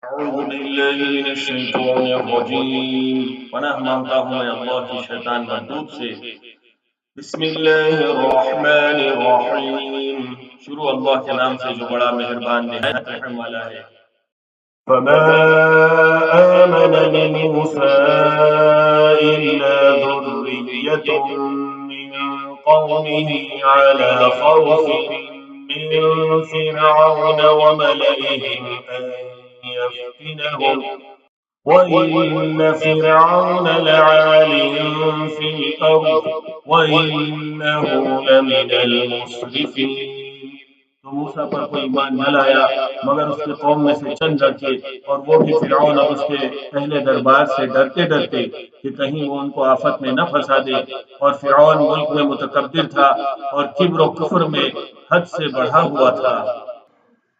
اعوذ باللہ من الشیطان الرجیم، پناہ مانگتا ہوں میں اللہ کی شیطان مردود سے۔ بسم اللہ الرحمن الرحیم، شروع اللہ کے نام سے جو بڑا مہربان نہایت رحم والا ہے۔ فما آمن لموسى إلا ذرية من قومه على خوف من فرعون وملئهم أن يفتنهم وإن فرعون لعال في الأرض وإنه لمن المسرفين۔ تو موسیٰ پر کوئی ایمان نہ لایا مگر اس کے قوم میں سے چند لڑکے، اور وہ بھی فرعون اور اس کے اہل دربار سے ڈرتے ڈرتے کہ کہیں وہ ان کو آفت میں نہ پھنسا دے، اور فرعون ملک میں متکبر تھا اور کبر و کفر میں حد سے بڑھا ہوا تھا۔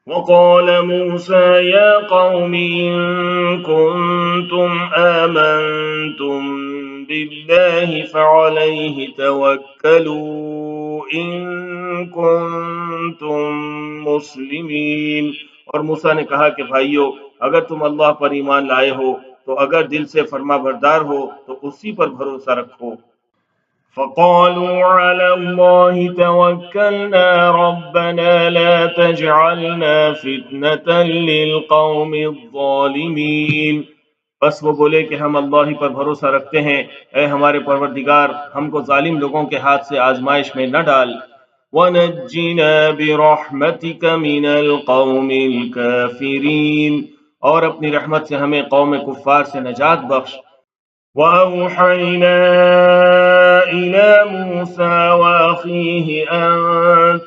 وقال موسى يا قوم إن كنتم آمنتم بالله فعليه توكلوا إن كنتم مسلمين۔ اور موسیٰ نے کہا کہ بھائیو، اگر تم اللہ پر ایمان لائے ہو تو اگر دل سے فرما بردار ہو تو اسی پر بھروسہ رکھو۔ فقالوا على الله توكلنا ربنا لا تجعلنا فتنة للقوم الظالمين۔ بس وہ بولے کہ ہم اللہ ہی پر بھروسہ رکھتے ہیں، اے ہمارے پروردگار ہم کو ظالم لوگوں کے ہاتھ سے آزمائش میں نہ ڈال۔ وَنَجِّنَا بِرَحْمَتِكَ مِنَ الْقَوْمِ الْكَافِرِينَ، اور اپنی رحمت سے ہمیں قوم کفار سے نجات بخش۔ وَأَوْحَيْنَا إِلَى مُوسَى وَأَخِيهِ أَن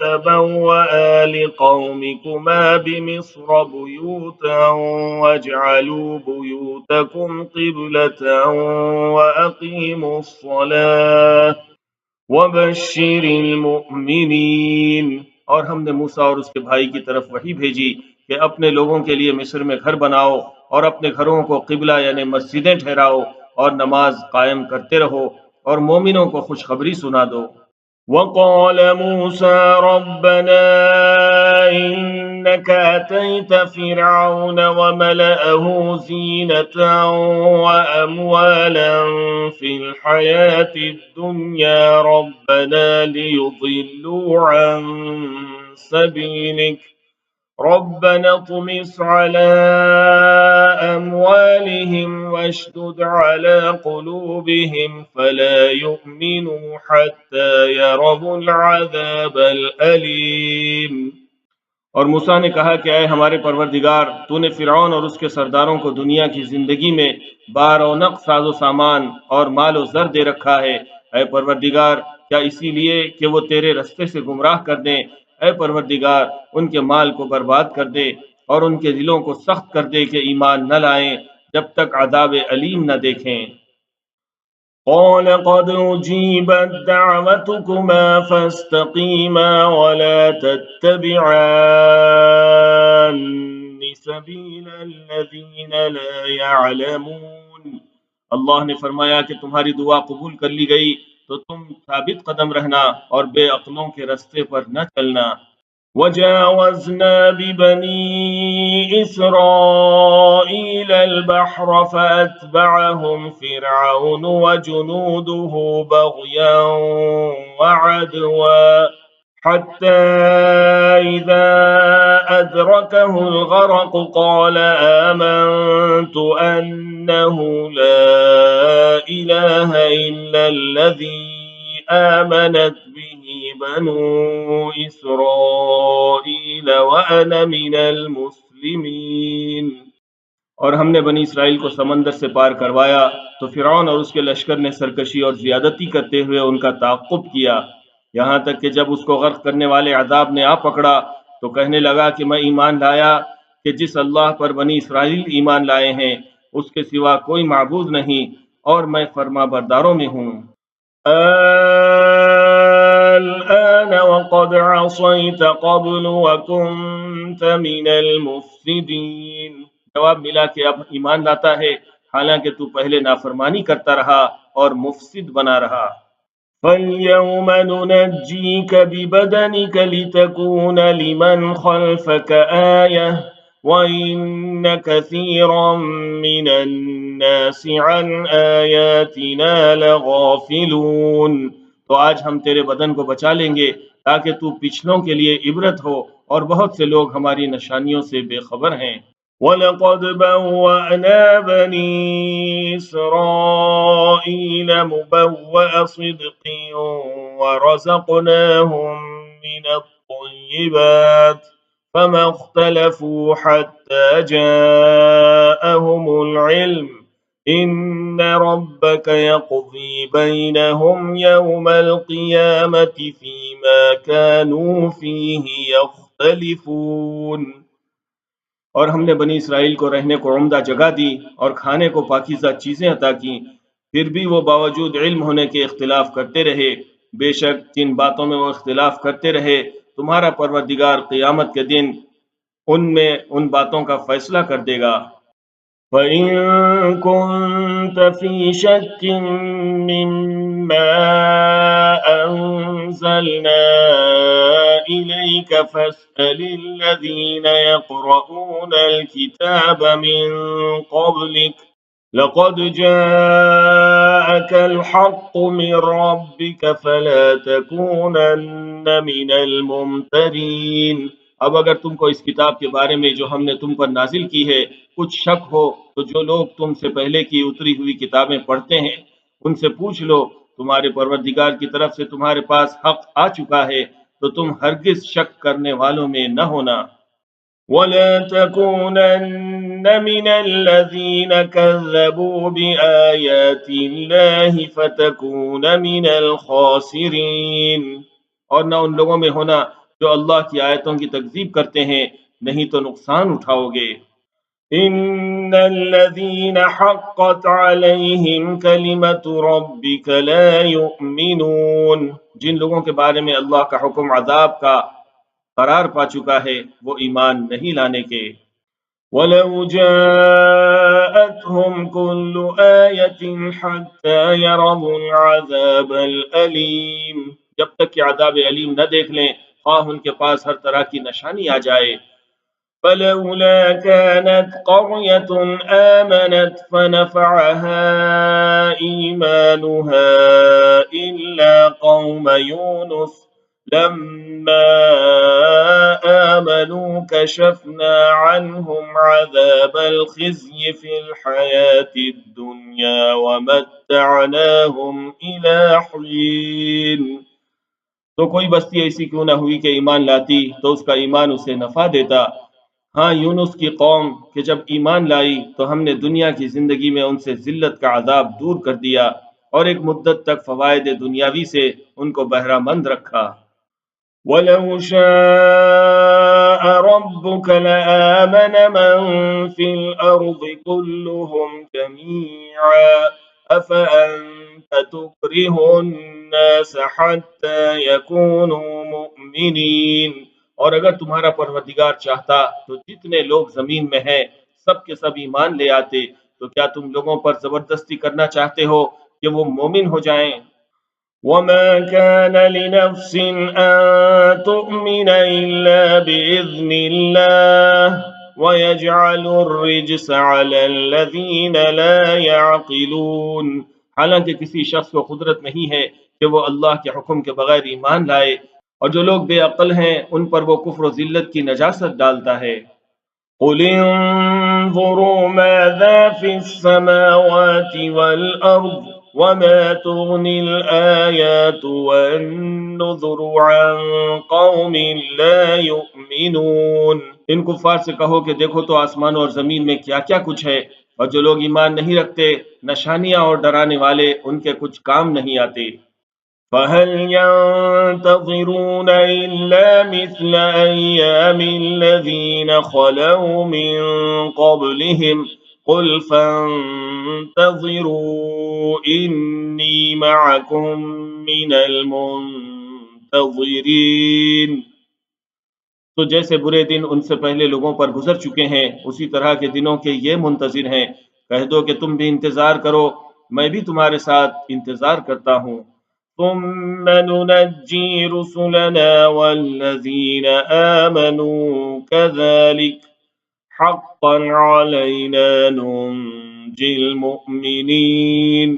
تَبَوَّآ لِقَوْمِكُمَا بِمِصْرَ بُيُوتًا وَاجْعَلُوا بُيُوتَكُمْ قِبْلَةً وَأَقِيمُوا الصَّلَاةَ وَبَشِّرِ الْمُؤْمِنِينَ۔ اور ہم نے موسیٰ اور اس کے بھائی کی طرف وحی بھیجی کہ اپنے لوگوں کے لیے مصر میں گھر بناؤ اور اپنے گھروں کو قبلہ یعنی مسجدیں ٹھہراؤ اور نماز قائم کرتے رہو اور مومنوں کو خوشخبری سنا دو۔ وقال موسى ربنا إنك أتيت فرعون وملأه زينة وأموالا في الحياة الدنيا ربنا ليضلوا عن سبيلك ربنا اطمس على أموالهم واشدد على قلوبهم فلا يؤمنوا حتى يروا العذاب الأليم۔ اور موسیٰ نے کہا کہ اے ہمارے پروردگار، تو نے فرعون اور اس کے سرداروں کو دنیا کی زندگی میں بارونق ساز و سامان اور مال و زر دے رکھا ہے۔ اے پروردگار، کیا اسی لیے کہ وہ تیرے رستے سے گمراہ کر دیں؟ اے پروردگار، ان کے مال کو برباد کر دے اور ان کے دلوں کو سخت کر دے کہ ایمان نہ لائیں جب تک عذاب علیم نہ دیکھیں۔ قال قد أجيبت دعوتكما فاستقيما ولا تتبعان سبيل الذين لا يعلمون۔ اللہ نے فرمایا کہ تمہاری دعا قبول کر لی گئی تو تم ثابت قدم رہنا اور بے عقلوں کے رستے پر نہ چلنا۔ وجاوزنا ببني إسرائيل البحر فأتبعهم فرعون وجنوده بغيا وعدوا حتى إذا أدركه الغرق قال آمنت أنه لا إله إلا الذي آمنت به بنو إسرائيل وأنا من المسلمين۔ اور ہم نے بنی اسرائیل کو سمندر سے پار کروایا تو فرعون اور اس کے لشکر نے سرکشی اور زیادتی کرتے ہوئے ان کا تعاقب کیا، یہاں تک کہ جب اس کو غرق کرنے والے عذاب نے آ پکڑا تو کہنے لگا کہ میں ایمان لایا کہ جس اللہ پر بنی اسرائیل ایمان لائے ہیں اس کے سوا کوئی معبود نہیں، اور میں فرما برداروں میں ہوں۔ الآن وقد عصيت قبل وكنت من المفسدين۔ جواب ملا کہ اب ایمان لاتا ہے حالانکہ تو پہلے نافرمانی کرتا رہا اور مفسد بنا رہا۔ فَالْيَوْمَ نُنَجِّيكَ بِبَدَنِكَ لِتَكُونَ لِمَنْ خَلْفَكَ آيَةً وَإِنَّ كَثِيرًا مِّنَ النَّاسِ عَنْ آيَاتِنَا لَغَافِلُونَ۔ تو آج ہم تیرے بدن کو بچا لیں گے تاکہ تو پچھلوں کے لیے عبرت ہو، اور بہت سے لوگ ہماری نشانیوں سے بے خبر ہیں۔ وَلَقَدْ بَوَّأْنَا بَنِي إِسْرَائِيلَ مُبَوَّأَ صِدْقٍ وَرَزَقْنَاهُم مِّنَ الطَّيِّبَاتِ فَمَا اخْتَلَفُوا حَتَّىٰ جَاءَهُمُ الْعِلْمُ إِنَّ رَبَّكَ يَقْضِي بَيْنَهُمْ يَوْمَ الْقِيَامَةِ فِيمَا كَانُوا فِيهِ يَخْتَلِفُونَ۔ اور ہم نے بنی اسرائیل کو رہنے کو عمدہ جگہ دی اور کھانے کو پاکیزہ چیزیں عطا کیں، پھر بھی وہ باوجود علم ہونے کے اختلاف کرتے رہے۔ بے شک جن باتوں میں وہ اختلاف کرتے رہے، تمہارا پروردگار قیامت کے دن ان میں ان باتوں کا فیصلہ کر دے گا۔ فَإِن كُنتَ فِي شَكٍّ مِّمَّا أَنزَلْنَا إِلَيْكَ فَاسْأَلِ الَّذِينَ يَقْرَؤُونَ الْكِتَابَ مِن قَبْلِكَ لَقَدْ جَاءَكَ الْحَقُّ مِن رَّبِّكَ فَلَا تَكُونَنَّ مِنَ الْمُمْتَرِينَ۔ اب اگر تم کو اس کتاب کے بارے میں جو ہم نے تم پر نازل کی ہے کچھ شک ہو، تو جو لوگ تم سے پہلے کی اتری ہوئی کتابیں پڑھتے ہیں ان سے پوچھ لو، تمہارے پروردگار کی طرف سے تمہارے پاس حق آ چکا ہے، تو تم ہرگز شک کرنے والوں میں نہ ہونا۔ وَلَا تَكُونَنَّ مِنَ الَّذِينَ كَذَّبُوا بِآيَاتِ اللَّهِ فَتَكُونَ مِنَ الْخَاسِرِينَ۔ اور نہ ان لوگوں میں ہونا جو اللہ کی آیتوں کی تکذیب کرتے ہیں، نہیں تو نقصان اٹھاؤ گے۔ إِنَّ الَّذِينَ حَقَّتْ عَلَيْهِمْ كَلِمَةُ رَبِّكَ لَا يُؤْمِنُونَ۔ جن لوگوں کے بارے میں اللہ کا حکم عذاب کا قرار پا چکا ہے وہ ایمان نہیں لانے کے۔ وَلَوْ جَاءَتْهُمْ كُلُّ آيَةٍ حَتَّىٰ يَرَوُا الْعَذَابَ الْأَلِيمَ۔ جب تک کہ عذاب علیم نہ دیکھ لیں، خواہ ان کے پاس ہر طرح کی نشانی آ جائے۔ فَلَوْلَا كَانَتْ قَرْيَةٌ آمَنَتْ فَنَفَعَهَا إِيمَانُهَا إِلَّا قَوْمَ يُونُسَ لَمَّا آمَنُوا كَشَفْنَا عَنْهُمْ عَذَابَ الْخِزْيِ فِي الْحَيَاةِ الدُّنْيَا وَمَتَّعْنَاهُمْ إِلَىٰ حِينٍ۔ تو کوئی بستی ایسی کیوں نہ ہوئی کہ ایمان لاتی تو اس کا ایمان اسے نفع دیتا۔ ہاں یونس کی قوم کہ جب ایمان لائی تو ہم نے دنیا کی زندگی میں ان سے ذلت کا عذاب دور کر دیا اور ایک مدت تک فوائد دنیاوی سے ان کو بہرہ مند رکھا۔ وَلَوْ شَاءَ رَبُّكَ لَآمَنَ مَن فِي الْأَرْضِ كُلُّهُمْ جَمِيعًا أَفَأَنتَ تُكْرِهُ النَّاسَ حَتَّىٰ يَكُونُوا مُؤْمِنِينَ۔ اور اگر تمہارا پروردگار چاہتا تو جتنے لوگ زمین میں ہیں سب کے سب ایمان لے آتے، تو کیا تم لوگوں پر زبردستی کرنا چاہتے ہو کہ وہ مومن ہو جائیں؟ وَمَا كَانَ لِنَفْسٍ أَن تُؤْمِنَ إِلَّا بِإِذْنِ اللَّهِ وَيَجْعَلُ الرِّجْسَ عَلَى الَّذِينَ لَا يَعْقِلُونَ۔ حالانکہ کسی شخص کو قدرت نہیں ہے کہ وہ اللہ کے حکم کے بغیر ایمان لائے، اور جو لوگ بے عقل ہیں ان پر وہ کفر و ذلت کی نجاست ڈالتا ہے۔ قُلِ انظُرُوا مَاذَا فِي السَّمَاوَاتِ وَالْأَرْضِ وَمَا تُغْنِي الْآيَاتُ وَالنُّذُرُ عَن قَوْمٍ لَا يُؤْمِنُونَ۔ ان کفار سے کہو کہ دیکھو تو آسمانوں اور زمین میں کیا کیا کچھ ہے، اور جو لوگ ایمان نہیں رکھتے نشانیاں اور ڈرانے والے ان کے کچھ کام نہیں آتے۔ فَهَلْ يَنتَظِرُونَ إِلَّا مِثْلَ أَيَّامِ الَّذِينَ خَلَوْا مِن قَبْلِهِمْ قُلْ فَانتَظِرُوا إِنِّي مَعَكُم مِّنَ الْمُنتَظِرِينَ۔ تو جیسے برے دن ان سے پہلے لوگوں پر گزر چکے ہیں اسی طرح کے دنوں کے یہ منتظر ہیں۔ کہہ دو کہ تم بھی انتظار کرو، میں بھی تمہارے ساتھ انتظار کرتا ہوں۔ ثُمَّ نُنَجِّي رُسُلَنَا وَالَّذِينَ آمَنُوا كَذَلِكَ حقا علینا ننجی المؤمنین۔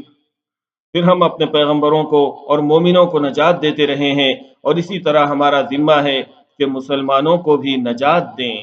پھر ہم اپنے پیغمبروں کو اور مومنوں کو نجات دیتے رہے ہیں، اور اسی طرح ہمارا ذمہ ہے کہ مسلمانوں کو بھی نجات دیں۔